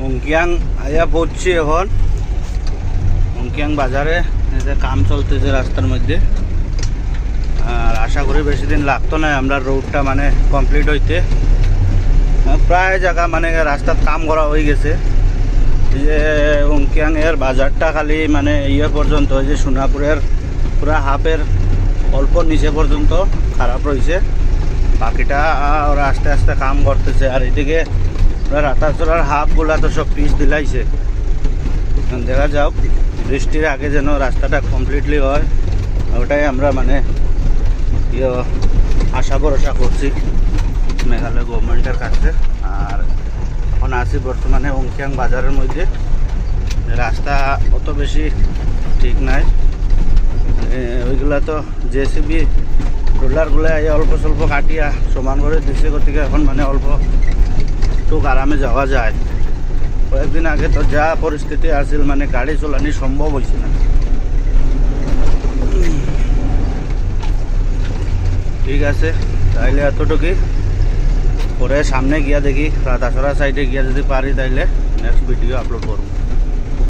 অঙ্কিয়াং আয়া পড়ছি এখন অঙ্কিয়াং বাজারে কাম চলতেছে রাস্তার মধ্যে আর আশা করি বেশি দিন লাগতো না আমরা রোডটা মানে কমপ্লিট হইতে প্রায় জায়গা মানে রাস্তার কাম করা হয়ে গেছে এই যে অঙ্কিয়াং এর বাজারটা খালি মানে ইয়ে পর্যন্ত ওই যে সোনাপুরের পুরা হাফের অল্প নিচে পর্যন্ত খারাপ রয়েছে বাকিটা ওরা আস্তে আস্তে কাম করতেছে আর এদিকে রাতাচড়ার হাফগুলা তো সব পিচ দিলাইছে দেখা যাও বৃষ্টির আগে যেন রাস্তাটা কমপ্লিটলি হয় ওটাই আমরা মানে ইয়ে আশা ভরসা করছি মেঘালয় গভর্নমেন্টের কাছে। আর এখন আছি বর্তমানে অঙ্কিয়াং বাজারের মধ্যে রাস্তা অত বেশি ঠিক নাই ওইগুলা তো জেসিবি রোলারগুলো অল্প স্বল্প কাটিয়া সমান করে দিচ্ছে গতিকে এখন মানে অল্প একটু আরামে যাওয়া যায় কয়েকদিন আগে তো যা পরিস্থিতি আছিল মানে গাড়ি চলানি সম্ভব হয়েছে না। ঠিক আছে তাইলে এতটুকুই পরে সামনে গিয়া দেখি রাতাছড়া সাইডে গিয়া যদি পারি তাইলে নেক্সট ভিডিও আপলোড করব।